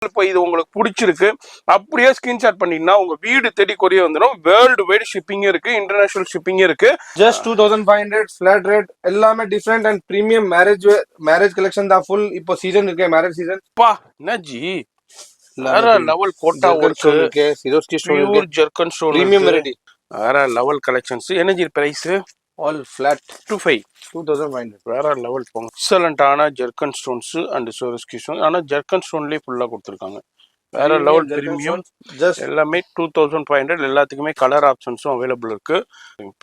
இப்போ இது உங்களுக்கு பிடிச்சிருக்கு அப்படியே ஸ்கிரீன்ஷாட் பண்ணீங்கன்னா உங்க வீடு தேடி கொரியர் வந்துடும். வேர்ல்டு வைடு ஷிப்பிங் இருக்கு, இன்டர்நேஷனல் ஷிப்பிங் இருக்கு. Just 2500 flat rate. எல்லாமே different and premium marriage collection தான். ஃபுல் இப்போ சீசன் இருக்கு, மேரேஜ் சீசன். பா என்னஜி வேற லெவல் கோட்டா ஒர்க் இருக்கு, சிரோஸ்கி ஸ்டோன் இருக்கு, ஜெர்கன் ஸ்டோன் பிரீமியம் வெரைட்டி, வேற level collections. Energy price all flat 2500 வேற லெவல் போங்க. எக்ஸலண்டான zircon stones and Swarovski stone. ஆனா ஜெர்கன் ஸ்டோன்லயே ஃபுல்லா கொடுத்துருக்காங்க. வேற லெவல் பிரீமியம். எல்லாமே 2500. எல்லாத்துக்குமே கலர் ஆப்ஷன்ஸும் அவைலபிள் இருக்கு.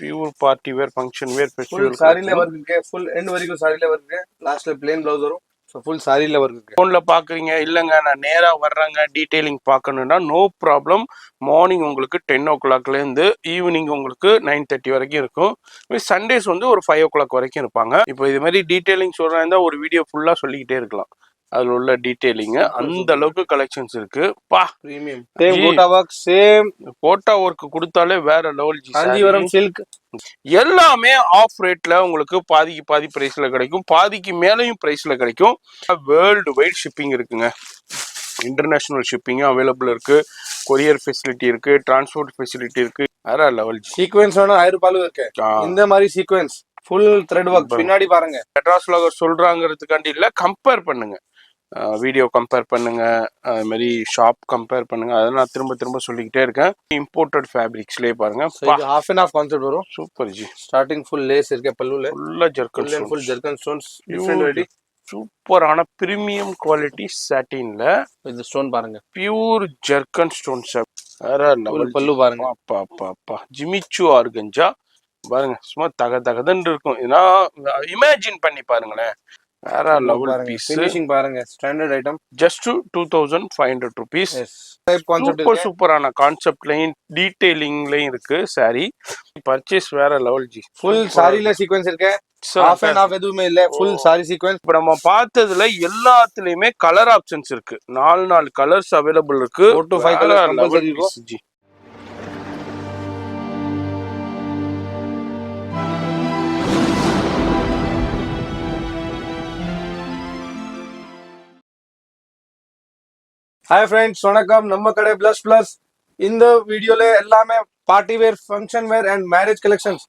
Pure party wear, function wear, festival சாரில வர்க் இருக்கு. ஃபுல் எண்ட் வரைக்கும் சாரில வர்க் இருக்கு. லாஸ்ட்ல பிளேன் ப்ளவுஸ் வரும். ஸோ ஃபுல் சாரில வர்க் இருக்கு. ஃபோன்ல பாக்குறீங்க, இல்லைங்க நான் நேரா வர்றாங்க டீடைலிங் பார்க்கணும்னா நோ ப்ராப்ளம். மார்னிங் உங்களுக்கு 10 o'clockல இருந்து ஈவினிங் உங்களுக்கு 9:30 வரைக்கும் இருக்கும். சண்டேஸ் வந்து ஒரு 5 o'clock வரைக்கும் இருப்பாங்க. இப்போ இது மாதிரி டீடைலிங் சொல்றதா ஒரு வீடியோ ஃபுல்லா சொல்லிக்கிட்டே இருக்கலாம். அதுல உள்ள டீடைலிங் அந்த அளவுக்கு கலெக்ஷன்ஸ் இருக்கு. பா premium same quota work, same quota work கொடுத்தாலே வேற லெவல். காஞ்சிபுரம் சில்க் எல்லாமே ஆஃப் ரேட்ல உங்களுக்கு பாதிக்கு பாதி பிரைஸ்ல கிடைக்கும், பாதிக்கு மேலையும் பிரைஸ்ல கிடைக்கும். வேர்ல்டு வைட் ஷிப்பிங் இருக்குங்க. இன்டர்நேஷனல் ஷிப்பிங் அவைலபிள் இருக்கு, கொரியர் ஃபெசிலிட்டி இருக்கு, டிரான்ஸ்போர்ட் ஃபெசிலிட்டி இருக்கு. வேற லெவல். சீக்வென்ஸ் வேணும் 1000 ரூபாய் இருக்கு. இந்த மாதிரி சீக்வென்ஸ் ஃபுல் த்ரெட் ஒர்க் பின்னாடி பாருங்க. மெட்ராஸ் வ்ளாகர் சொல்றாங்கிறதுக்காண்டி இல்ல, கம்பேர் பண்ணுங்க, வீடியோ கம்பேர் பண்ணுங்க, அது மாதிரி ஷாப் கம்பேர் பண்ணுங்க. அதை நான் திரும்ப திரும்ப சொல்லிக்கிட்டே இருக்கேன். இம்போர்ட்டட் ஃபேப்ரிக்ஸ்லயே பாருங்க, ஹாஃப் அண்ட் ஹாஃப் கான்செப்ட் வரும். Super ji. Starting full lace இருக்கு, பல்லுல ஃபுல்லா zircon stones, full zircon stones, different variety. சூப்பரான பிரீமியம் குவாலிட்டி சாட்டின்ல இந்த ஸ்டோன் பாருங்க, பியூர் ஜெர்கன் ஸ்டோன்ஸ். வேற லெவல். பல்லு பாருங்க, அப்பா அப்பா அப்பா. ஜிமிச்சு ஆர்கஞ்சா பாருங்க, சும்மா தக தகதன்னு இருக்கும். ஏன்னா இமேஜின் பண்ணி பாருங்களேன். வேற லெவல் பீஸ். ஃபினிஷிங் பாருங்க, standard item. Just 2500 rupees. Super சூப்பரான கான்செப்ட்லயும் டீடைலிங்லயும் இருக்கு சாரி. பர்ச்சேஸ் வேற லெவல் ஜி. ஃபுல் சாரில சீக்வென்ஸ் இருக்கு, ஹாஃப் அண்ட் ஹாஃப் எதுவுமே இல்ல, ஃபுல் சாரி சீக்வென்ஸ். இப்ப நம்ம பார்த்ததுல எல்லாத்துலயுமே கலர் ஆப்ஷன்ஸ் இருக்கு. 4 கலர்ஸ் அவைலபிள் இருக்கு. 4 to 5 கலர்ஸ் கம்பல்சரி இருக்கும் ஜி. ஹாய் ஃப்ரெண்ட்ஸ், வணக்கம். நம்ம கடை பிளஸ் பிளஸ். இந்த வீடியோல எல்லாமே party wear, function where and marriage collections.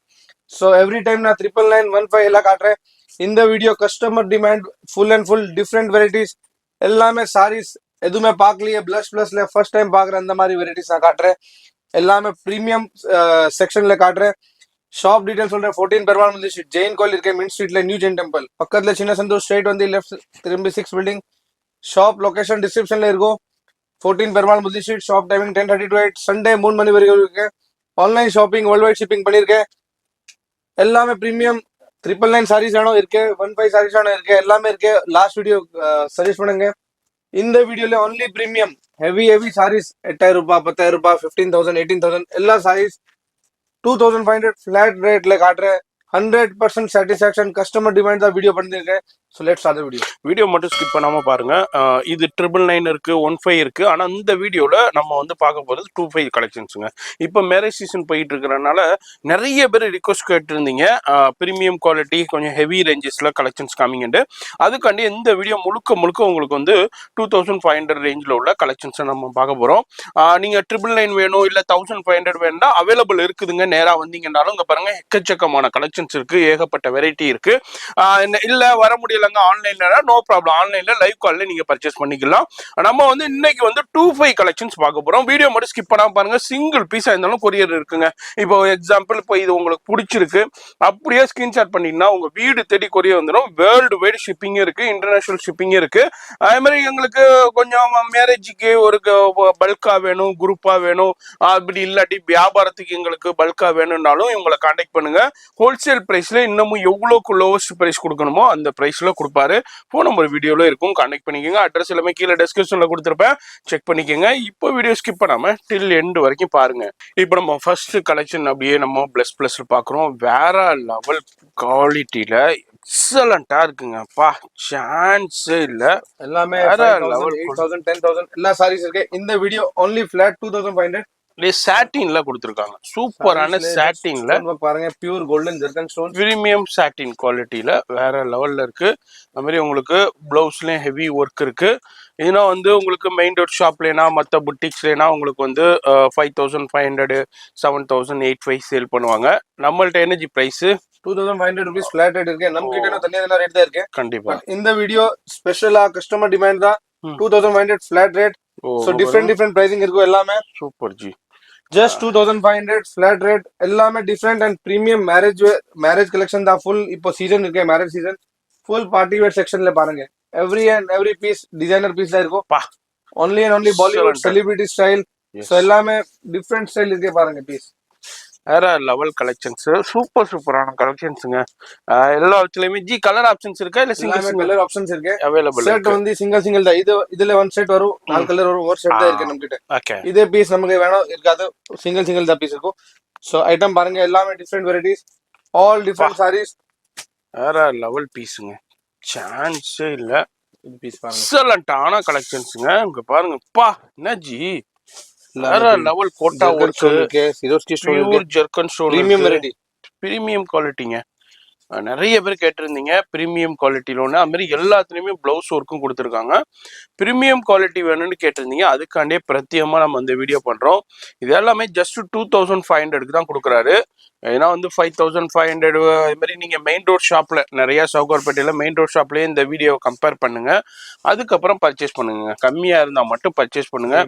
So every time நான் 9991 எல்லாம் காட்டுறேன். இந்த video customer demand, full and full different varieties. எல்லாமே சாரீஸ் எதுவுமே பார்க்கலையே, பிளஸ் பிளஸ்ல ஃபர்ஸ்ட் டைம் பார்க்குறேன். அந்த மாதிரி வெரைட்டிஸ் நான் காட்டுறேன். எல்லாமே ப்ரீமியம் செக்ஷன்ல காட்டுறேன். ஷாப் டீடைல் சொல்றேன். 14 பெருமாள் மந்திர் ஸ்ட்ரீட், ஜெயின் கோயில் இருக்கேன், மின் ஸ்ட்ரீட்ல நியூ ஜெயின் டெம்பிள் பக்கத்துல சின்ன சந்தூர் ஸ்ட்ரெயிட் வந்து லெஃப்ட் திரும்பி 6 பில்டிங். ஷாப் லொகேஷன் டிஸ்கிரிப்ஷன்ல இருக்கும். 14 Perumal Mandir street. Shop timing 10:30 to 8, Sunday 3 மணி வரைக்கும் இருக்கு. Online shopping world wide shipping பண்ணிருக்கேன். எல்லாமே பிரீமியம் 999 சாரீஸ் வேணும் இருக்கு, 15 சாரீஸ் வேணும் இருக்கு, எல்லாமே இருக்கு. லாஸ்ட் வீடியோ சஜஸ்ட் பண்ணுங்க. இந்த வீடியோல ஒன்லி பிரீமியம் ஹெவி சாரீஸ் 8000 ரூபாய், 10000 ரூபாய், 15,000, 18,000 எல்லா சாரீஸ் 2500 ஃபிளாட் ரேட்ல காட்டுறேன். 100% சாட்டிஸ்ஃபேக்ஷன். கஸ்டமர் டிமாண்ட் தான் வீடியோ பண்ணிருக்கேன். So let's start the video மட்டும் ஸ்கிப் பண்ணாம பாருங்க. இது 999 இருக்கு, 15 இருக்கு. ஆனா இந்த வீடியோல நம்ம வந்து பார்க்க போறது 25 கலெக்ஷன்ஸுங்க. இப்போ மேரேஜ் சீசன் போயிட்டு இருக்கிறதுனால நிறைய பேர் ரிக்வஸ்ட் கேட்டிருந்தீங்க, பிரீமியம் குவாலிட்டி கொஞ்சம் ஹெவி ரேஞ்சஸ்ல கலெக்ஷன்ஸ் காமிங்கண்டு. அதுக்காண்டி இந்த வீடியோ முழுக்க உங்களுக்கு வந்து 2500 ரேஞ்சில் உள்ள கலெக்ஷன்ஸை நம்ம பார்க்க போறோம். நீங்க 999 வேணும் இல்ல 1500 வேணும்னா அவைலபிள் இருக்குதுங்க. நேரா வந்தீங்கன்னாலும் இங்க பாருங்க, எக்கச்சக்கமான கலெக்ஷன்ஸ் இருக்கு, ஏகப்பட்ட வெரைட்டி இருக்கு. இல்ல வர முடியலங்க ஆன்லைன்ல, நோ ப்ராப்ளம். ஆன்லைன்ல லைவ் கால்ல நீங்க பர்ச்சேஸ் பண்ணிக்கலாம். நம்ம வந்து இன்னைக்கு வந்து 25 கலெக்ஷன்ஸ் பார்க்க போறோம். வீடியோ மட்டும் ஸ்கிப் பண்ணாம பாருங்க. சிங்கிள் பீஸா இருந்தாலும் கொரியர் இருக்குங்க. இப்போ எக்ஸாம்பிள், இப்போ இது உங்களுக்கு பிடிச்சிருக்கு அப்படியே ஸ்கிரீன்ஷாட் பண்ணீங்கன்னா உங்க வீடு தேடி கொரியர் வந்துடும். வேர்ல்டு வைடு ஷிப்பிங் இருக்கு, இன்டர்நேஷனல் ஷிப்பிங் இருக்கு. அதே மாதிரி எங்களுக்கு கொஞ்சம் மேரேஜுக்கு ஒரு பல்கா வேணும், குரூப்பா வேணும், அப்படி இல்லாட்டி வியாபாரத்துக்கு எங்களுக்கு பல்கா வேணும்னாலும் இவங்களை கான்டாக்ட் பண்ணுங்க. ஹோல்சேல் பிரைஸ்ல இன்னமும் எவ்வளோக்கு லோவஸ்ட் பிரைஸ் கொடுக்கணுமோ அந்த பிரைஸ்ல கொடுப்பாரு. ஃபோன் நம்பர் வீடியோல இருக்கும், கான்டாக்ட் பண்ணிக்கோங்க. அட்ரஸ் எல்லாமே கீழே டிஸ்கிரிப்ஷன்ல கொடுத்துருப்பேன், செக் பண்ணிக்கோங்க. இப்போ வீடியோ ஸ்கிப் பண்ணாம டில் எண்ட் வரைக்கும் பாருங்க. இப்போ நம்ம ஃபர்ஸ்ட் கலெக்ஷன் அப்படியே நம்ம பிளஸ் பிளஸ்ல பாக்குறோம். வேற லெவல் குவாலிட்டியில எக்ஸலண்டா இருக்குங்க. பா சான்ஸே இல்ல. எல்லாமே 8,000, 10,000 எல்லா சாரீஸ் இருக்கு. இந்த வீடியோ ஒன்லி ஃபிளாட் 2500. சாட்டின்ல கொடுத்துருக்காங்க. சூப்பரான சாட்டின்ல பாருங்க, pure golden zircon stone, premium satin குவாலிட்டியில வேற லெவல்ல இருக்கு. அது மாதிரி உங்களுக்கு பிளவுஸ்லயும் ஹெவி ஒர்க் இருக்கு. இதுனா வந்து உங்களுக்கு மெயின் ரோட் ஷாப்லேனா மற்ற புட்டிக்ஸ்லேனா உங்களுக்கு வந்து 5500 7008 சேல் பண்ணுவாங்க. நம்மள்ட்ட energy price 2500 rupees flat rate இருக்கு. நம்ம கிட்ட தனியா ரேட் தான் இருக்கு. கண்டிப்பா. பட் இந்த வீடியோ ஸ்பெஷலா கஸ்டமர் டிமாண்ட் தான். 2500 flat rate. So different pricing இருக்கும் எல்லாமே. Super G. Just 2500 flat rate எல்லாமே different and premium marriage collection தான். full இப்போ சீசன் இருக்கு, marriage season. full party wear sectionல பாருங்க. every piece designer piece தான் இருக்கும். only and only Bollywood celebrity style. So எல்லாமே different style இருக்கு பாருங்க பீஸ். வேற லெவல் கலெக்ஷன்ஸ், சூப்பரான கலெக்ஷன்ஸுங்க. எல்லா இடத்துலயுமே ஜி கலர் ஆப்ஷன்ஸ் இருக்கா இல்ல சிங்கிள் கலர் ஆப்ஷன்ஸ் இருக்கு அவைலபிள்? செட் வந்து சிங்கிள் தான். இதுல ஒன் செட் வரும், 4 கலர் வரும், ஒரு செட் தான் இருக்கு நம்ம கிட்ட. ஓகே. இதே பீஸ் நமக்கு வேணும் இருக்காது, சிங்கிள் தான் பீஸ் இருக்கும். சோ ஐட்டம் பாருங்க எல்லாமே different varieties, all different sarees. வேற லெவல் பீஸுங்க, சான்ஸே இல்ல. இது பீஸ் பாருங்க, எக்ஸலண்டான கலெக்ஷன்ஸுங்க. இங்க பாருங்க பா, என்ன ஜி வேற லெவல் கோட்டா ஒர்க் இருக்கு, சிரோஸ்கி ஸ்டோன் இருக்கு, zircon stone, premium variety, premium குவாலிட்டிங்க. நிறைய பேர் கேட்டிருந்தீங்க பிரீமியம் குவாலிட்டியில் ஒன்று. அது மாதிரி எல்லாத்துலேயுமே ப்ளவுஸ் ஒர்க்கும் கொடுத்துருக்காங்க. பிரீமியம் குவாலிட்டி வேணும்னு கேட்டிருந்தீங்க, அதுக்காண்டே பிரத்யேகமாக நம்ம இந்த வீடியோ பண்ணுறோம். இது எல்லாமே ஜஸ்ட் 2500 தான் கொடுக்குறாரு. ஏன்னா வந்து 5500 இது மாதிரி நீங்கள் மெயின் ரோட் ஷாப்பில் நிறையா சவுகார்பேட்டையில் மெயின் ரோட் ஷாப்லேயே இந்த வீடியோவை கம்பேர் பண்ணுங்கள், அதுக்கப்புறம் பர்ச்சேஸ் பண்ணுங்க. கம்மியாக இருந்தால் மட்டும் பர்ச்சேஸ் பண்ணுங்க.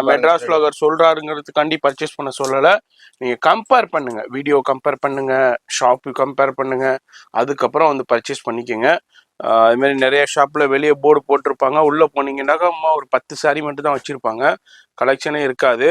மெட்ராஸ் ஃப்ளாகர் சொல்கிறாருங்கிறதுக்காண்டி பர்ச்சேஸ் பண்ண சொல்லலை. நீங்கள் கம்பேர் பண்ணுங்க, வீடியோ கம்பேர் பண்ணுங்க, ஷாப்பு கம்பேர் பண்ணுங்க, அதுக்கப்புறம் வந்து பர்ச்சேஸ் பண்ணிக்கோங்க. அது மாதிரி நிறைய ஷாப்பில் வெளியே போர்டு போட்டிருப்பாங்க, உள்ளே போனீங்கன்னாக்கா ஒரு 10 சாரி மட்டும் தான் வச்சுருப்பாங்க, கலெக்ஷனே இருக்காது.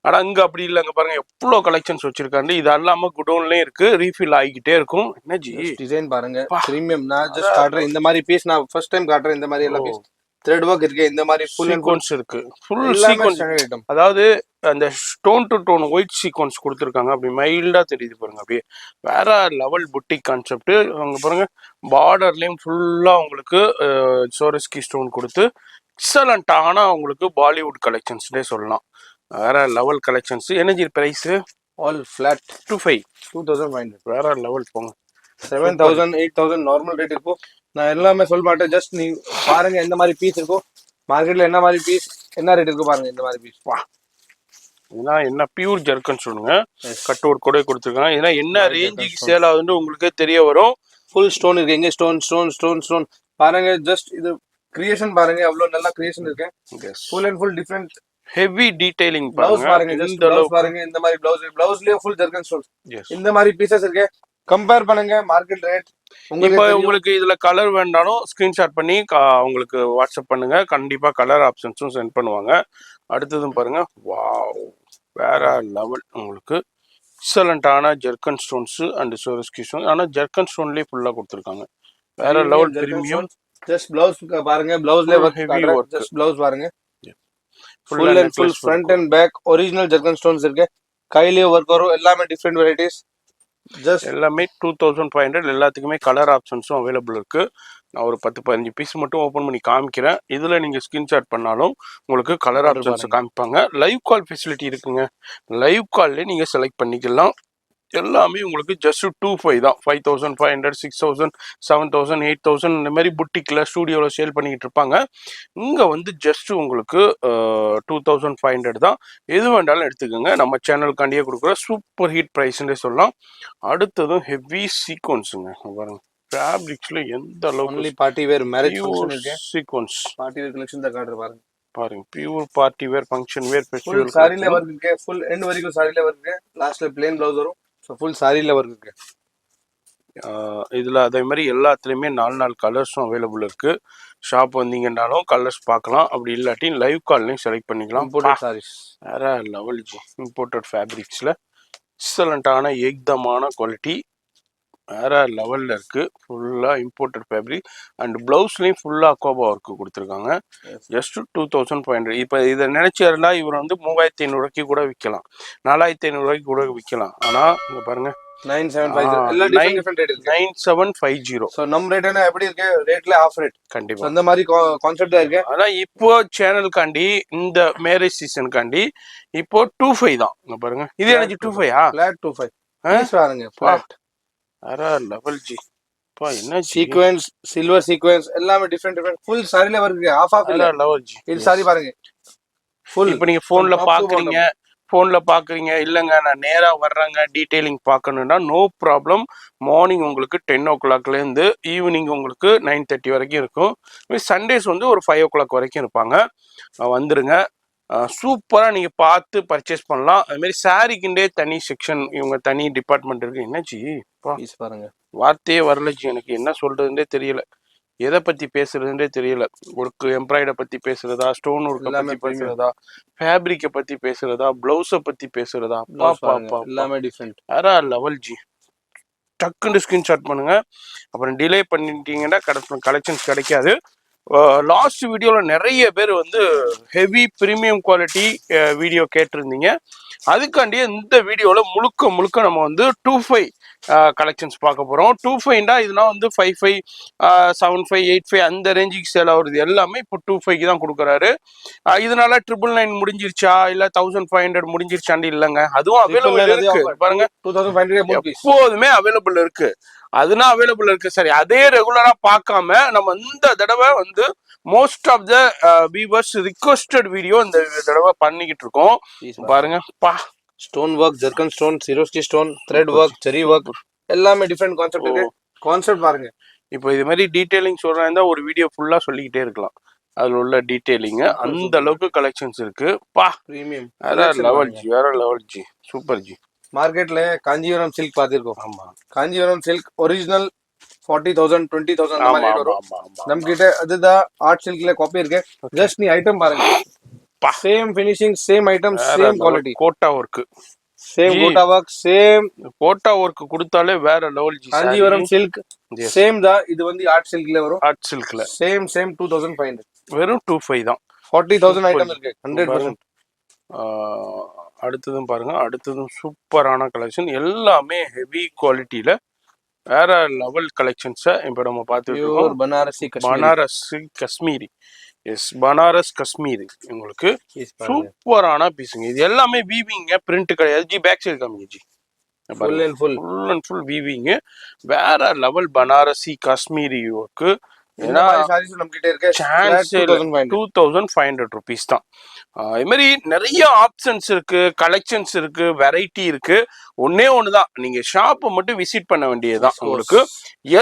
ஆனால் இங்கே அப்படி இல்லை. அங்கே பாருங்க எவ்வளோ கலெக்ஷன்ஸ் வச்சிருக்காங்க. இது இல்லாமல் குடோன்லேயும் இருக்கு, ரீஃபில் ஆகிக்கிட்டே இருக்கும். என்ன ஜி டிசைன் பாருங்க, பிரீமியம். நான் ஜஸ்ட் காட்டுறேன் இந்த மாதிரி பீஸ், நான் ஃபர்ஸ்ட் டைம் காட்டுறேன். இந்த மாதிரி எல்லாம் பீஸ் த்ரெட் ஒர்க் இருக்கு, இந்த மாதிரி ஃபுல் சீக்வென்ஸ் இருக்கு, ஃபுல் சீக்வென்ஸ் ஐட்டம். அதாவது அந்த stone to tone white sequence கொடுத்துருக்காங்க, அப்படி மைல்டா தெரியுது பாருங்க. அப்படியே வேற லெவல் புட்டிக் கான்செப்ட். அங்க பாருங்க பார்டர்லயும் ஃபுல்லா உங்களுக்கு சோரஸ்கி ஸ்டோன் கொடுத்து எக்ஸலண்டான உங்களுக்கு பாலிவுட் கலெக்ஷன்ஸ்னே சொல்லலாம். வேற level collections. Energy price all flat 2500 வேற லெவல் போங்க. 7000 8000 நார்மல் ரேட் இருக்கும். நான் எல்லாமே சொல்ல மாட்டேன், ஜஸ்ட் நீ பாருங்க எந்த மாதிரி பீஸ் இருக்கும், மார்க்கெட்ல என்ன மாதிரி பீஸ் என்ன ரேட் இருக்கு பாருங்க. இந்த மாதிரி பீஸ் இதெல்லாம் என்ன பியூர் ஜெர்கன் சொல்லுங்க, கட் ஒர்க் கூட கொடுத்துருக்காங்க. இதெல்லாம் என்ன ரேஞ்சுக்கு சேல் ஆகுதுன்னு உங்களுக்கே தெரிய வரும். ஃபுல் ஸ்டோன் இருக்கு, எங்க ஸ்டோன் ஸ்டோன் ஸ்டோன் ஸ்டோன் பாருங்க. ஜஸ்ட் இது கிரியேஷன் பாருங்க, அவ்வளவு நல்லா கிரியேஷன் இருக்கு. Full and full different heavy detailing பாருங்க. இந்த அளவுக்கு பாருங்க, இந்த மாதிரி பிளவுஸ்லயே ஃபுல் ஜெர்கன் ஸ்டோன், இந்த மாதிரி பீசஸ் இருக்கு. கம்பேர் பண்ணுங்க மார்க்கெட் ரேட். இப்போ உங்களுக்கு இதுல கலர் வேண்டாலும் ஸ்கிரீன்ஷாட் பண்ணி உங்களுக்கு வாட்ஸ்அப் பண்ணுங்க, கண்டிப்பா கலர் ஆப்ஷன்ஸும் சென்ட் பண்ணுவாங்க. அடுத்ததும் பாருங்க, வாவ் வேற லெவல் உங்களுக்கு எக்ஸலண்டான zircon stones and Swarovski stone. ஆனா ஜெர்கன் ஸ்டோன்லயே ஃபுல்லா கொடுத்துருக்காங்க. வேற லெவல் பிரீமியம். ஜஸ்ட் பிளவுஸ் பாருங்க, பிளவுஸ்ல ஹெவி ஒர்க். ஜஸ்ட் பிளவுஸ் பாருங்க, full and full front and back original zircon stones இருக்கு. கையிலேயே ஒர்க் வரும், எல்லாமே டிஃபரெண்ட் வெரைட்டிஸ். ஜஸ்ட் எல்லாமே 2500. எல்லாத்துக்குமே கலர் ஆப்ஷன்ஸும் அவைலபிள் இருக்கு. நான் ஒரு 10-15 பீஸ் மட்டும் ஓப்பன் பண்ணி காமிக்கிறேன். இதுல நீங்க ஸ்கிரீன்ஷாட் பண்ணாலும் உங்களுக்கு கலர் ஆப்ஷன்ஸ் காமிப்பாங்க. லைவ் கால் ஃபெசிலிட்டி இருக்குங்க, லைவ் கால்ல நீங்க செலக்ட் பண்ணிக்கலாம். எல்லாமே உங்களுக்கு ஜஸ்ட் 2500 தான். 5500 6000 7000 8000 இந்த மாதிரி புட்டிக்ல ஸ்டூடியோவில் சேல் பண்ணிக்கிட்டு இருப்பாங்க. இங்கே வந்து ஜஸ்ட் உங்களுக்கு 2500 தான். எது வேண்டாலும் எடுத்துக்கோங்க, நம்ம சேனலுக்காண்டியே கொடுக்குற சூப்பர் ஹிட் ப்ரைஸ்ன்றே சொல்லலாம். அடுத்ததும் ஹெவி சீக்வன்ஸுங்க பாருங்க. ஃபேப்ரிக்ஸ்ல எந்த அளவுக்கு பார்ட்டி வேர் மேரேஜ் ஃபங்க்ஷன் இருக்கு, சீக்வன்ஸ் பார்ட்டி வேர் கலெக்ஷன் தான் காட்டுற பாருங்க. பாருங்க pure party wear, function wear, festival சாரில வர்க் இருக்கு. ஃபுல் எண்ட் வரைக்கும் சாரில வர்க் இருக்கு, லாஸ்ட்ல பிளேன் ப்ளவுஸ் வரும். ஸோ ஃபுல் சாரில வர்க் இருக்கு. இதில் அதே மாதிரி எல்லாத்துலேயுமே 4 கலர்ஸும் அவைலபிள் இருக்கு. ஷாப் வந்தீங்கன்னாலும் கலர்ஸ் பார்க்கலாம், அப்படி இல்லாட்டி லைவ் கால்லையும் செலக்ட் பண்ணிக்கலாம். சாரீஸ் வேற லெவல் ஜி. இம்போர்ட்டட் ஃபேப்ரிக்ஸில் எக்ஸலண்ட்டான ஏக்தமான குவாலிட்டி, வேற லெவலில் இருக்கு. ஃபுல்லாக இம்போர்ட்டட் ஃபேப்ரிக் அண்ட் ப்ளவுஸ்லேயும் ஃபுல்லாக அக்வாபா ஒர்க்கு கொடுத்துருக்காங்க. ஜஸ்ட் 2500. இப்போ இதை நினைச்சாருன்னா இவர் வந்து 3500 கூட விற்கலாம், 4500 கூட விற்கலாம். ஆனால் இங்கே பாருங்க 9750. சோ நம்ம ரேட் என்ன எப்படி இருக்கு, ரேட்ல ஆஃப் ரேட் கண்டிப்பா அந்த மாதிரி கான்செப்ட் தான் இருக்கு. ஆனா இப்போ சேனலுக்காண்டி இந்த மேரேஜ் சீசனுக்காண்டி இப்போ 25 தான். இங்க பாருங்க, இது எனக்கு 25 ஃபிளாட் 25 பாருங்க. ஃபிளாட் வேற லெவல் ஜி. என்ன சீக்வென்ஸ் சில்வர் சீக்வென்ஸ் எல்லாமே டிஃப்ரெண்ட் ஃபுல் சாரில வருது ஆஃப் இல்ல லெவல் ஜி. இது சாரி பாருங்க ஃபுல் இப்போ நீங்க போன்ல பாக்குறீங்க இல்லைங்க நான் நேரா வர்றேங்க டீடைலிங் பார்க்கணும்னா நோ ப்ராப்ளம். மார்னிங் உங்களுக்கு 10 o'clockலேருந்து ஈவினிங் உங்களுக்கு 9:30 வரைக்கும் இருக்கும். சண்டேஸ் வந்து ஒரு 5 o'clock வரைக்கும் இருப்பாங்க. வந்துருங்க. சூப்பராக நீங்கள் பார்த்து பர்ச்சேஸ் பண்ணலாம். அதுமாரி சாரிக்குண்டே தனி செக்ஷன், இவங்க தனி டிபார்ட்மெண்ட் இருக்கு. என்னச்சி பாருங்க, வார்த்தையே வரலச்சு, எனக்கு என்ன சொல்றதுன்றே தெரியல, எதை பத்தி பேசுறதுன்றே தெரியல. ஒர்க் எம்ப்ராய்டரை பத்தி பேசுறதா, ஸ்டோன் ஒர்க்கை பத்தி பேசுறதா, ஃபேப்ரிக்கை பத்தி பேசுறதா, பிளவுஸை பத்தி பேசுறதா, எல்லாமே டிஃப்ரெண்ட். வேற லெவல் ஜி. டக்குன்னு ஸ்கிரீன்ஷாட் பண்ணுங்க. அப்புறம் டிலே பண்ணிட்டீங்கன்னா கலெக்ஷன்ஸ் கிடைக்காது. லாஸ்ட் வீடியோவில் நிறைய பேர் வந்து ஹெவி ப்ரீமியம் குவாலிட்டி வீடியோ கேட்டிருந்தீங்க. அதுக்காண்டியே இந்த வீடியோவில் முழுக்க நம்ம வந்து 2.5 கலெக்ஷன்ஸ் பார்க்க போகிறோம். 2.5 இதுனா வந்து 5.5 7.5 8.5 அந்த ரேஞ்சுக்கு சேல் ஆகுறது எல்லாமே இப்போ 2.5 தான் கொடுக்குறாரு. இதனால 999 முடிஞ்சிருச்சா இல்லை 1500 முடிஞ்சிருச்சாண்டி இல்லைங்க, அதுவும் அவைலபிள் இருக்கு. பாருங்க 2500 எப்போதுமே அவைலபிள் இருக்கு. அதுனா அவைலபிள் இருக்கு. சரி, அதே ரெகுலரா பார்க்காம நம்ம இந்த தடவை வந்து most of the viewers requested video இந்த தடவை பண்ணிக்கிட்டு இருக்கோம். பாருங்க பா, stone work, zircon stone, Swarovski stone, thread work, செரி ஒர்க் எல்லாமே டிஃப்ரெண்ட் கான்செப்ட் இருக்கு. கான்செப்ட் பாருங்க. இப்போ இது மாதிரி டீடைலிங் சொல்றதா ஒரு வீடியோ ஃபுல்லா சொல்லிக்கிட்டே இருக்கலாம். அதுல உள்ள டீடைலிங் அந்த அளவுக்கு கலெக்ஷன்ஸ் இருக்கு. பா, பிரீமியம் வேற லெவல் ஜி, வேற லெவல் ஜி, சூப்பர் ஜி. மார்க்கெட்ல காஞ்சிபுரம் சில்க் பார்த்திருக்கோம். ஆமா, காஞ்சிபுரம் சில்க் ஒரிஜினல் 40,000 20,000 அந்த மாதிரி ரேட் வரும். நம்ம கிட்ட அதுதான் ஆர்ட் சில்க்ல காப்பி இருக்கு. ஜஸ்ட் நீ ஐட்டம் பாருங்க, same finishing, same item, same quality. Gota work, same quota work, same quota work கொடுத்தாலே வேற level ji. Kanchipuram silk same தான். இது வந்து ஆர்ட் சில்க்ல வரும். ஆர்ட் சில்க்ல சேம் 2500, வெறும் 2.5 தான். 40,000 ஐட்டம் இருக்கு 100%. அடுத்ததும் பாருங்க, அடுத்ததும் சூப்பரான கலெக்ஷன், எல்லாமே ஹெவி குவாலிட்டியில வேற லெவல் கலெக்ஷன்ஸை இப்போ நம்ம பார்த்துருக்கோம். பனாரசி காஷ்மீரி, எஸ் பனாரஸ் காஷ்மீரி உங்களுக்கு சூப்பரான பீஸுங்க. இது எல்லாமே வீவிங்க, பிரிண்ட் கிடையாது ஜி. பேக் சைடு காமிங்க ji, full and full weaving. வேற லெவல் பனாரசி காஷ்மீரி ஒர்க்கு. 2500 rupees தான். இது மாதிரி நிறைய ஆப்ஷன்ஸ் இருக்கு, கலெக்ஷன்ஸ் இருக்கு, வெரைட்டி இருக்கு. ஒன்னே ஒண்ணுதான், நீங்க ஷாப்பை மட்டும் விசிட் பண்ண வேண்டியதுதான். உங்களுக்கு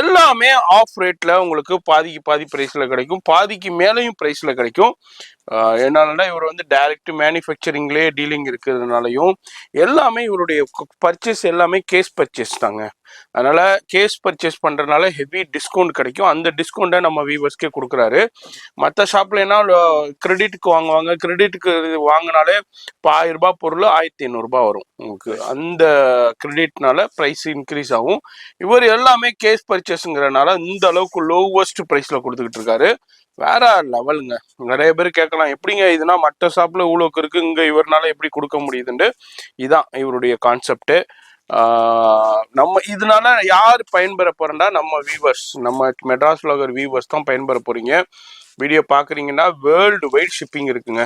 எல்லாமே ஆஃப் ரேட்ல உங்களுக்கு பாதிக்கு பாதி பிரைஸ்ல கிடைக்கும், பாதிக்கு மேலையும் பிரைஸ்ல கிடைக்கும். என்னாலனா இவர் வந்து டைரக்ட் மேனுஃபேக்சரிங்லேயே டீலிங் இருக்கிறதுனாலையும் எல்லாமே இவருடைய பர்ச்சேஸ் எல்லாமே கேஸ் பர்ச்சேஸ் தாங்க. அதனால கேஸ் பர்ச்சேஸ் பண்றதுனால ஹெவி டிஸ்கவுண்ட் கிடைக்கும். அந்த டிஸ்கவுண்ட்டை நம்ம வீவர்ஸ்க்கே கொடுக்குறாரு. மற்ற ஷாப்ல என்ன கிரெடிட்டுக்கு வாங்குவாங்க, கிரெடிட்டுக்கு வாங்கினாலே இப்போ 1000 ரூபாய் பொருள் 1500 ரூபாய் வரும் உங்களுக்கு. அந்த கிரெடிட்னால ப்ரைஸ் இன்க்ரீஸ் ஆகும். இவர் எல்லாமே கேஸ் பர்ச்சேஸுங்கிறதுனால இந்த அளவுக்கு லோவஸ்ட் ப்ரைஸ்ல கொடுத்துக்கிட்டு இருக்காரு. வேற லெவலுங்க. நிறைய பேர் கேட்கலாம், எப்படிங்க இதுனா மற்ற ஷாப்ல இவ்வளோக்கு இருக்கு, இங்க இவர்னால எப்படி கொடுக்க முடியுதுன்ட்டு. இதுதான் இவருடைய கான்செப்ட். நம்ம இதனால யார் பயன்பெற போறேன்டா, நம்ம வியூவர்ஸ், நம்ம மெட்ராஸ் vlogger வியூவர்ஸ் தான் பயன்பெற போறீங்க. வீடியோ பாக்குறீங்கன்னா வேர்ல்டு வைட் ஷிப்பிங் இருக்குங்க,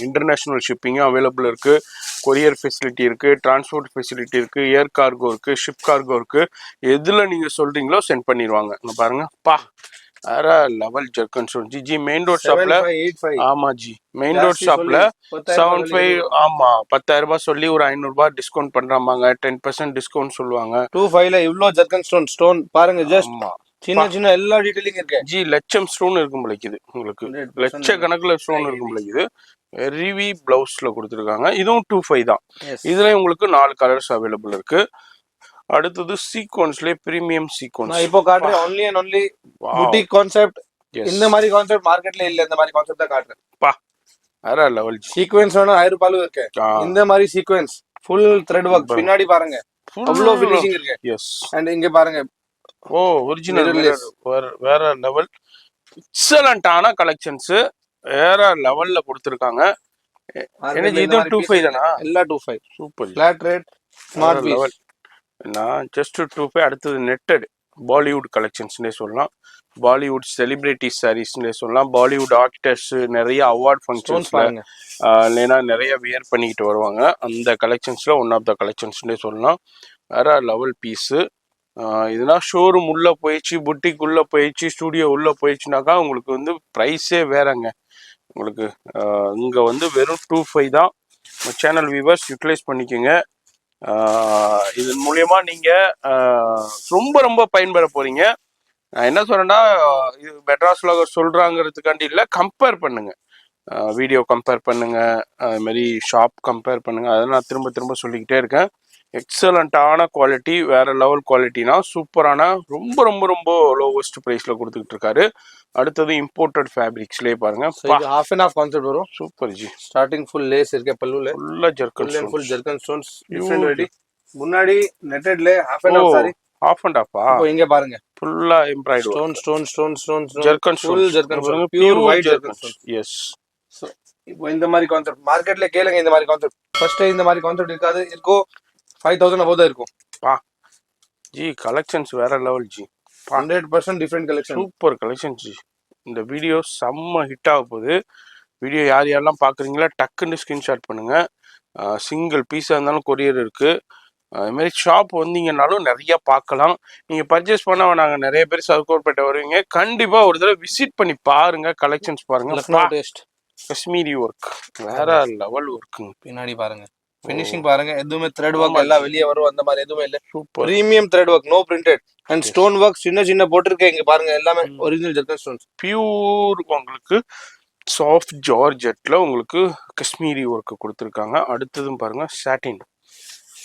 இன்டர்நேஷனல் ஷிப்பிங்கும் அவைலபிள் இருக்கு, கொரியர் ஃபெசிலிட்டி இருக்கு, டிரான்ஸ்போர்ட் ஃபெசிலிட்டி இருக்கு, ஏர் கார்கோ இருக்கு, ஷிப் கார்கோ இருக்கு. எதுல நீங்க சொல்றீங்களோ சென்ட் பண்ணிடுவாங்க. இங்க பாருங்க பா, வேற level zircon stone G. Main road ஷாப்ல, ஆமா ஜி, மெயின் ரோட் ஷாப்ல 75, ஆமா 10,000 ரூபாய் சொல்லி ஒரு 500 ரூபாய் டிஸ்கவுண்ட் பண்றாங்க, 10% டிஸ்கவுண்ட் சொல்லுவாங்க. 25ல இவ்ளோ ஜர்கன் ஸ்டோன் பாருங்க. ஜஸ்ட் சின்ன சின்ன எல்லா டீடைலிங் இருக்கு ஜி. லட்சம் ஸ்டோன் இருக்கும் பிழைக்குது உங்களுக்கு, லட்சக்கணக்கில் ஸ்டோன் இருக்கும் பிழைக்குது. ரிவி பிளவுஸ்ல கொடுத்துருக்காங்க. இதுவும் 2.5 தான். இதுல உங்களுக்கு 4 கலர்ஸ் அவைலபிள் இருக்கு. அடுத்தது சீக்வன்ஸ்லயே பிரீமியம் சீக்வன்ஸ் நான் இப்போ காட்றேன். only and only boutique concept. இந்த மாதிரி கான்செப்ட் மார்க்கெட்ல இல்ல. இந்த மாதிரி கான்செப்ட் தான் காட்றேன். பா, வேற லெவல் சீக்வென்ஸ் வேணா 1000 ரூபாயில இருக்கு. இந்த மாதிரி சீக்வென்ஸ் ஃபுல் த்ரெட் வர்க் பின்னாடி பாருங்க, அவ்வளோ ஃபினிஷிங் இருக்கு. எஸ், அண்ட் இங்க பாருங்க, ஓ ஒரிஜினல் வேற லெவல் எக்ஸலண்டான கலெக்ஷன்ஸ் வேற லெவல்ல கொடுத்திருக்காங்க. எனக்கு இது 2.5 தானா? எல்லா 2.5 super flat rate smart level. நான் ஜஸ்ட் 2.5. அடுத்தது நெட்டட் பாலிவுட் கலெக்ஷன்ஸ்னே சொல்லலாம், பாலிவுட் செலிபிரிட்டி சாரீஸ்னே சொல்லலாம், பாலிவுட் ஆர்டிஸ்ட் நிறைய அவார்ட் ஃபங்க்ஷன்ஸ்ல இல்லைன்னா நிறைய வியர் பண்ணிக்கிட்டு வருவாங்க. அந்த கலெக்ஷன்ஸ்ல ஒன் ஆஃப் த கலெக்ஷன்ஸ்னே சொல்லலாம். வேற லெவல் பீஸு. இதுனா ஷோரூம் உள்ள போயிடுச்சு, புட்டிக் உள்ள போயிடுச்சு, ஸ்டூடியோ உள்ள போயிடுச்சுனாக்கா உங்களுக்கு வந்து ப்ரைஸே வேறங்க. உங்களுக்கு இங்கே வந்து வெறும் 2.5 தான். சேனல் வியூவர்ஸ் யூட்டிலைஸ் பண்ணிக்கோங்க. இதன் மூலயமா நீங்கள் ரொம்ப ரொம்ப பயன்பெற போறீங்க. நான் என்ன சொல்றேன்னா, இது மெட்ராஸ் vlogger சொல்றாங்கிறதுக்காண்டி இல்லை, கம்பேர் பண்ணுங்க. வீடியோ கம்பேர் பண்ணுங்க, அது மாதிரி ஷாப் கம்பேர் பண்ணுங்க. அதை நான் திரும்ப திரும்ப சொல்லிக்கிட்டே இருக்கேன். எக்ஸலண்ட்டான குவாலிட்டி, வேற லெவல் குவாலிட்டினா சூப்பரான, ரொம்ப ரொம்ப ரொம்ப லோவஸ்ட் ப்ரைஸில் கொடுத்துக்கிட்டு இருக்காரு. அடுத்தது இம்போர்ட்டட் ஃபேப்ரிக்ஸ்லேயே பாருங்க. இது half and half கான்செப்ட் வரும். Super ji. Starting full lace இருக்கு பல்லுல, ஃபுல்லா zircon stones. Full zircon stones different variety. முன்னாடி நெட்டட்ல half and half sari, half and half. இப்போ இங்க பாருங்க ஃபுல்லா embroidery stone zircon full zircon stone, pure white zircon stone. Yes. So இப்போ இந்த மாதிரி கான்செப்ட் மார்க்கெட்ல கேளுங்க. இந்த மாதிரி கான்செப்ட் ஃபர்ஸ்ட் இந்த மாதிரி கான்செப்ட் இருக்காது. இருக்கோ 5000 above தான் இருக்கும். பா ஜி, கலெக்ஷன்ஸ் வேற level G. 100% different collection, super collection G. இந்த வீடியோ செம்ம ஹிட் ஆக போகுது. வீடியோ யார் யாரெல்லாம் பார்க்குறீங்களா டக்குன்னு ஸ்க்ரீன்ஷாட் பண்ணுங்க. சிங்கிள் பீஸாக இருந்தாலும் கொரியர் இருக்கு. அதுமாரி ஷாப் வந்தீங்கன்னாலும் நிறைய பார்க்கலாம். நீங்கள் பர்ச்சேஸ் பண்ண நாங்கள் நிறைய பேர் சவுக்கோட்பேட்டை வருவீங்க, கண்டிப்பாக ஒரு தடவை விசிட் பண்ணி பாருங்க, கலெக்ஷன்ஸ் பாருங்க. டேஸ்ட் காஷ்மீரி ஒர்க் வேற லெவல் ஒர்க்குங்க. பின்னாடி பாருங்க, ஃபினிஷிங் பாருங்க. எதுவுமே த்ரெட் ஒர்க் எல்லாம் வெளியே வரும், அந்த மாதிரி எதுவுமே இல்ல. Super premium thread work, no printed and stone work. சின்ன சின்ன போட்டிருக்கேன் இங்க பாருங்க, எல்லாமே ஒரிஜினல் ஜர்க்கன் ஸ்டோன்ஸ். பியூர் உங்களுக்கு சாஃப்ட் ஜார்ஜெட்ல உங்களுக்கு காஷ்மீரி ஒர்க் கொடுத்துருக்காங்க. அடுத்ததும் பாருங்க சாட்டின்,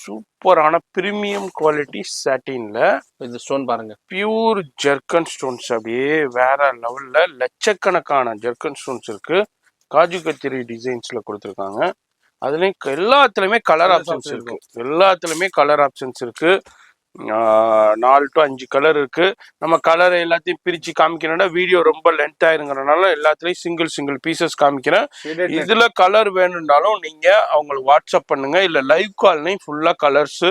சூப்பரான பிரீமியம் குவாலிட்டி சாட்டின்ல இந்த ஸ்டோன் பாருங்க, பியூர் ஜர்க்கன் ஸ்டோன்ஸ். அப்படியே வேற லெவல்ல லட்சக்கணக்கான ஜர்க்கன் ஸ்டோன்ஸ் இருக்கு. காஜு கத்திரி டிசைன்ஸ்ல கொடுத்துருக்காங்க. அதுலயும் எல்லாத்துலயுமே கலர் ஆப்ஷன்ஸ் இருக்கு. எல்லாத்துலயுமே கலர் ஆப்ஷன்ஸ் இருக்கு. 4 to 5 கலர் இருக்கு. நம்ம கலர் எல்லாத்தையும் பிரிச்சு காமிக்கணும்னா வீடியோ ரொம்ப லென்த் ஆயிருங்கிறனால எல்லாத்துலயும் சிங்கிள் பீசஸ் காமிக்கிறேன். இதுல கலர் வேணும்னாலும் நீங்க அவங்களுக்கு வாட்ஸ்அப் பண்ணுங்க, இல்ல லைவ் கால்லையும் ஃபுல்லா கலர்ஸ்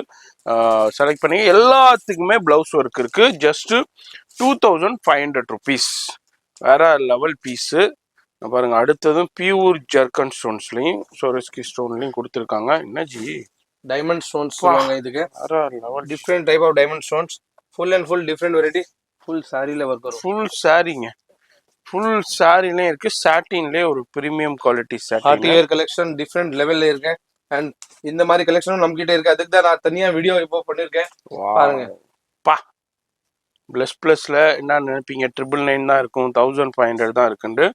செலக்ட் பண்ணி. எல்லாத்துக்குமே பிளவுஸ் ஒர்க் இருக்கு. Just 2500 rupees. வேற லெவல் பீஸு பாருங்க. அடுத்ததும் பியூர் ஜர்க்கன் ஸ்டோன்ஸ்லயும் சோரஸ்கி ஸ்டோன்லயும் கொடுத்துருக்காங்க. என்ன ஜி, டைமண்ட் ஸ்டோன்ஸ் சொல்லுவாங்க இதுக்கு. Different type of diamond stones, full and full different variety. Full சாரில ஒர்க் வரும். ஃபுல் சாரிங்க, ஃபுல் சாரிலயும் இருக்கு. சாட்டின்லயே ஒரு premium quality satin. Party wear collection different லெவல்ல இருக்கு. அண்ட் இந்த மாதிரி கலெக்ஷனும் நம்ம கிட்ட இருக்கு. அதுக்கு தான் நான் தனியா வீடியோ இப்போ பண்ணிருக்கேன், பாருங்க. பா பிளஸ்ல என்ன நினைப்பீங்க, 999 தான் இருக்கும், 1500 தான் இருக்குன்னு.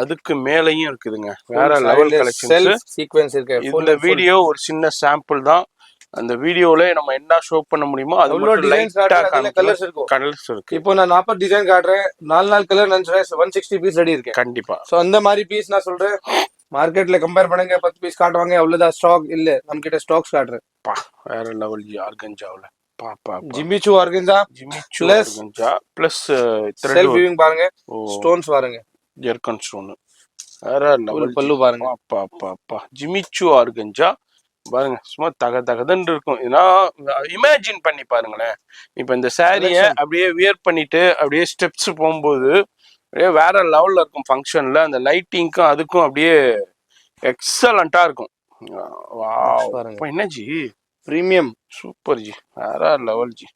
அதுக்கு மேலையும் இருக்குதுங்க, வேற லெவல் கலெக்ஷன்ஸ் சீக்வென்ஸ் இருக்கு. இந்த வீடியோ ஒரு சின்ன சாம்பிள் தான். அந்த வீடியோல நம்ம என்ன ஷோ பண்ண முடியுமோ அது மட்டும் லைட்டா கலர்ஸ் இருக்கும். கலர்ஸ் இருக்கு. இப்போ நான் 40 டிசைன் காட்டுறேன், 4 கலர் நினைச்சேன். 160 பீஸ் ரெடி இருக்கு கண்டிப்பா. சோ அந்த மாதிரி பீஸ் நான் சொல்றேன். மார்க்கெட்ல கம்பேர் பண்ணுங்க, 10 பீஸ் காட்டுவாங்க, அவ்வளவுதான் ஸ்டாக் இல்ல. நம்ம கிட்ட ஸ்டாக்ஸ் காட்டுறேன். பா வேற level G. ஆர்கன்ஜாவுல ஜிமிச்சு organza plus self weaving பாருங்க, ஸ்டோன்ஸ் பாருங்க, ஜர்க்கன் ஸ்டோன் வேற லெவல் பல்லு பாருங்க. அப்பா ஜிமிச்சு ஆர்கன்ஜா பாருங்க, சும்மா தகதன்னு இருக்கும். ஏன்னா இமேஜின் பண்ணி பாருங்களேன். இப்ப இந்த சாரிய அப்படியே வியர் பண்ணிட்டு அப்படியே ஸ்டெப்ஸ் போகும்போது அப்படியே வேற லெவல்ல இருக்கும். ஃபங்க்ஷன்ல அந்த லைட்டிங்க்கும் அதுக்கும் அப்படியே எக்ஸலண்டா இருக்கும். என்ன ஜி, பிரீமியம் சூப்பர் ஜி, வேற லெவல் ஜி.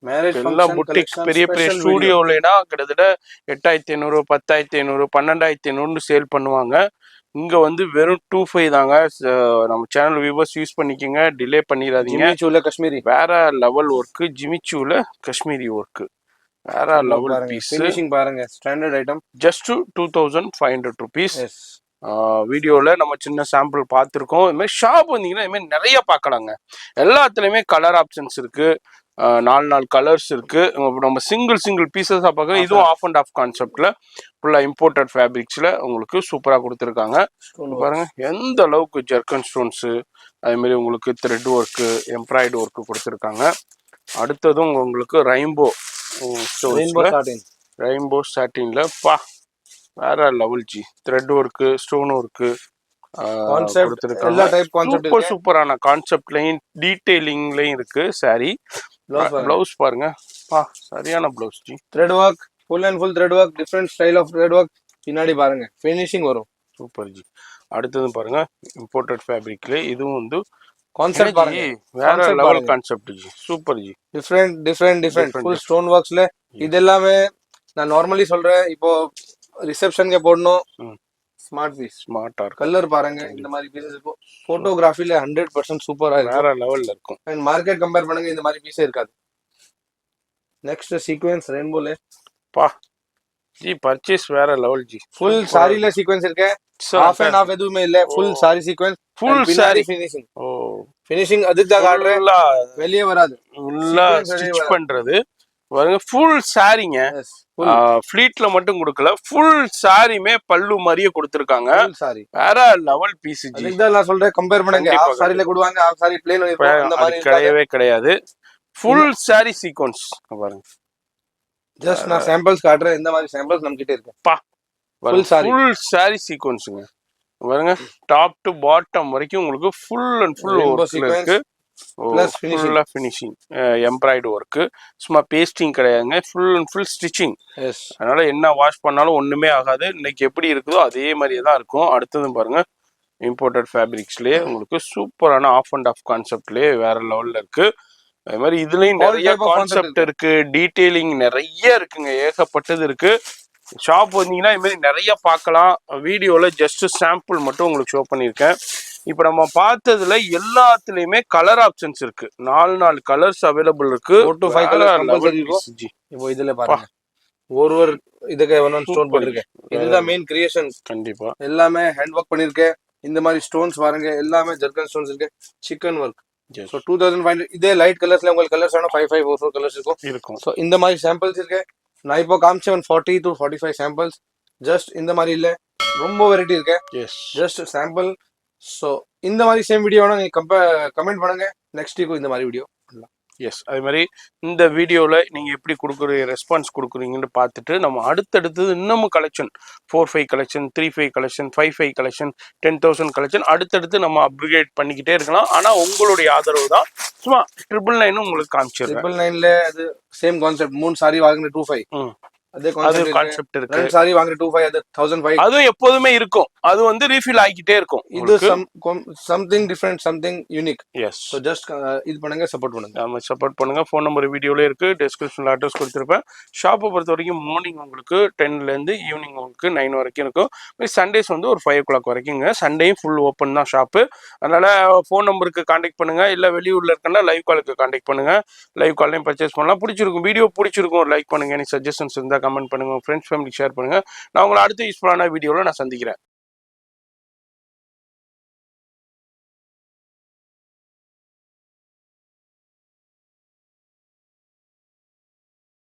மேரேஜ் எல்லாம் புட்டிக் பெரிய ஸ்டூடியோலனா கிட்டத்தட்ட 8500, 10500, 12500 சேல் பண்ணுவாங்க. இங்க வந்து வெறும் 25 தாங்க. நம்ம சேனல் வியூவர்ஸ் யூஸ் பண்ணிக்கங்க, டிலே பண்ணிடாதீங்க. ஜிமிச்சூல காஷ்மீரி வேற லெவல் ஒர்க். ஜிமிச்சூல காஷ்மீரி ஒர்க் வேற லெவல் பீஸ். ஃபினிஷிங் பாருங்க, ஸ்டாண்டர்ட் ஐட்டம். Just 2500 rupees. வீடியோவில் நம்ம சின்ன சாம்பிள் பார்த்துருக்கோம். இதுமாதிரி ஷாப் வந்தீங்கன்னா இதுமாதிரி நிறைய பார்க்கலாங்க. எல்லாத்துலேயுமே கலர் ஆப்ஷன்ஸ் இருக்கு. 4 கலர்ஸ் இருக்கு. நம்ம சிங்கிள் பீசஸாக பார்க்குறோம். இதுவும் ஆஃப் அண்ட் ஆஃப் கான்செப்ட்ல ஃபுல்லாக இம்போர்ட்டட் ஃபேப்ரிக்ஸில் உங்களுக்கு சூப்பராக கொடுத்துருக்காங்க. பாருங்க எந்த அளவுக்கு ஜர்க்கன் ஸ்டோன்ஸு, அதேமாரி உங்களுக்கு த்ரெட் ஒர்க்கு, எம்ப்ராய்டு ஒர்க்கு கொடுத்துருக்காங்க. அடுத்ததும் உங்களுக்கு ரெயின்போ சாட்டின்ல வேற level ji. Thread work, stone work கொடுத்துருக்காங்க. சூப்பரான கான்செப்ட்லையும் டீடைலிங்லையும் இருக்கு. சாரி பிளவுஸ் பாருங்க, சரியான blouse ji. Thread work, full and full thread work, different style of thread work. பின்னாடி பாருங்க ஃபினிஷிங் வரும். சூப்பர் ஜி. அடுத்தது பாருங்க இம்போர்ட்டட் ஃபேப்ரிக்ல இதுவும் வந்து கான்செப்ட் பாருங்க, வேற கான்செப்ட் லெவல் பாருங்க, concept ji, super ji. Different full stone ஒர்க்ஸ்ல. இது எல்லாமே நான் நார்மலி சொல்றேன், இப்போ ரிசப்ஷனுக்கு போடணும். ஸ்மார்ட் பீஸ், ஸ்மார்ட்டா இருக்கும், கலர் பாருங்க, இந்த மாதிரி பீசஸ் இப்போ போட்டோகிராஃபில 100% சூப்பரா இருக்கும். வேற லெவல்ல இருக்கும். அண்ட் மார்க்கெட் கம்பேர் பண்ணுங்க, இந்த மாதிரி பீஸே இருக்காது. நெக்ஸ்ட் சீக்வென்ஸ் ரெயின்போல பா ஜி, பர்ச்சேஸ் வேற லெவல் ஜி. ஃபுல் சாரில சீக்வென்ஸ் இருக்கு, ஆஃப் அண்ட் ஆஃப் எதுவுமே இல்ல, full sari sequence, full sari finishing. Oh, finishing அதுக்கு தான் காட்டுறேன், வெளியே வராது, உள்ள ஸ்டிச் பண்றது பாருங்க. ஃபுல் சாரிங்க, ஃப்ளீட்ல மட்டும் கொடுக்கல, ஃபுல் சாரிமே பல்லு மாதிரியே கொடுத்திருக்காங்க. சாரி வேற லெவல் பீஸ் ஜி. அதுக்கு தான் நான் சொல்றேன், கம்பேர் பண்ணுங்க. ஆஃப் சாரில கொடுவாங்க, ஆஃப் சாரி ப்ளேன் இருக்கும், அந்த மாதிரி கிடையவே கிடையாது. ஃபுல் சாரி சீக்வென்ஸ் பாருங்க. ஜஸ்ட் நான் சாம்பிள்ஸ் காட்டுறேன், இந்த மாதிரி சாம்பிள்ஸ் நம்ம கிட்ட இருக்கு. பா, ஃபுல் சாரி சீக்வென்ஸ்ங்க பாருங்க. டாப் டு பாட்டம் வரைக்கும் உங்களுக்கு ஃபுல் அண்ட் ஃபுல் ஒர்க்ல இருக்கு. பிளஸ் ஃபுல்லா ஃபினிஷிங், எம்ப்ராய்டு ஒர்க்கு, சும்மா பேஸ்டிங் கிடையாதுங்க, ஃபுல் அண்ட் ஃபுல் ஸ்டிச்சிங். அதனால என்ன வாஷ் பண்ணாலும் ஒண்ணுமே ஆகாது. இன்னைக்கு எப்படி இருக்குதோ அதே மாதிரியே தான் இருக்கும். அடுத்ததும் பாருங்க, இம்போர்ட்டட் ஃபேப்ரிக்ஸ்லயே உங்களுக்கு சூப்பரான ஆஃப் அண்ட் ஆஃப் கான்செப்ட்லயே வேற லெவல்ல இருக்கு. அது மாதிரி இதுலயும் நிறைய கான்செப்ட் இருக்கு, டீடைலிங் நிறைய இருக்குங்க, ஏகப்பட்டது இருக்கு. ஷாப் வந்தீங்கன்னா இது மாதிரி நிறைய பார்க்கலாம். வீடியோல ஜஸ்ட் சாம்பிள் மட்டும் உங்களுக்கு ஷோ பண்ணியிருக்கேன். இப்போ நம்ம பார்த்ததுல எல்லாத்துலயுமே கலர் ஆப்ஷன்ஸ் இருக்கு, 4 கலர்ஸ் அவைலபிள் இருக்கு. 4 to 5 கலர் கம்பல்சரி இருக்கும். இப்போ இதுல பாருங்க, ஒரு இதுக்கு ஸ்டோன் போட்டுருக்கேன். இதுதான் மெயின் கிரியேஷன். கண்டிப்பா எல்லாமே ஹேண்ட் ஒர்க் பண்ணிருக்கேன். இந்த மாதிரி ஸ்டோன்ஸ் பாருங்க, எல்லாமே ஜர்கன் ஸ்டோன்ஸ் இருக்கு, சிக்கன் ஒர்க். ஸோ 2500. இதே லைட் கலர்ஸ்ல உங்களுக்கு கலர்ஸ் வேணும், 5 கலர்ஸ் இருக்கும். ஸோ இந்த மாதிரி சாம்பிள்ஸ் இருக்கு. நான் இப்போ காமிச்சேன் 40 to 45 சாம்பிள்ஸ். ஜஸ்ட் இந்த மாதிரி இல்ல, ரொம்ப வெரைட்டி இருக்கு. Just sample. ஸோ இந்த மாதிரி சேம் வீடியோ வேணும், நீங்க கமெண்ட் பண்ணுங்க, நெக்ஸ்ட் வீக்கும் இந்த மாதிரி வீடியோ பண்ணலாம். அதே மாதிரி இந்த வீடியோவில் நீங்கள் எப்படி ரெஸ்பான்ஸ் கொடுக்குறீங்கன்னு பார்த்துட்டு நம்ம அடுத்தடுத்தது இன்னமும் collection 4-5 collection, 3-5 collection, 5-5 collection, 10,000 collection அடுத்தடுத்து நம்ம அப்கிரேட் பண்ணிக்கிட்டே இருக்கலாம். ஆனால் உங்களுடைய ஆதரவு தான். சும்மா 999 உங்களுக்கு காமிச்சிருக்கேன். 999ல அது சேம் கான்செப்ட், 3 சாரி வாங்கின 2500. அதே கான்செப்ட் இருக்கு. 2 சாரி வாங்குற 2500, அது 1500. அதுவும் எப்போதுமே இருக்கும், அது வந்து ரீஃபில் ஆகிட்டே இருக்கும். இது something different, something unique. Yes. So just இது பண்ணுங்க, சப்போர்ட் பண்ணுங்க. ஆமா, சப்போர்ட் பண்ணுங்க. ஃபோன் நம்பர் வீடியோல இருக்கு, டிஸ்கிரிப்ஷன்ல அட்ரஸ் கொடுத்திருப்பேன். ஷாப்பை பொறுத்த வரைக்கும் மார்னிங் உங்களுக்கு 10ல இருந்து ஈவினிங் உங்களுக்கு 9 வரைக்கும் இருக்கும். சண்டேஸ் வந்து ஒரு 5 o'clock வரைக்குங்க. சண்டேயும் ஃபுல் ஓப்பன் தான் ஷாப்பு. அதனால ஃபோன் நம்பருக்கு கான்டாக்ட் பண்ணுங்க, இல்ல வெளியூர்ல இருக்கனா லைவ் காலுக்கு கான்டாக்ட் பண்ணுங்க. லைவ் கால்லையும் பர்ச்சேஸ் பண்ணலாம். பிடிச்சிருக்கும் வீடியோ, பிடிச்சிருக்கும் லைக் பண்ணுங்க. எனக்கு சஜஷன்ஸ் இருந்தா கமெண்ட் பண்ணுங்க, ஃப்ரெண்ட்ஸ் ஃபேமிலி ஷேர் பண்ணுங்க. நான் உங்களை அடுத்த யூஸ்ஃபுல்லான வீடியோவில் நான் சந்திக்கிறேன்.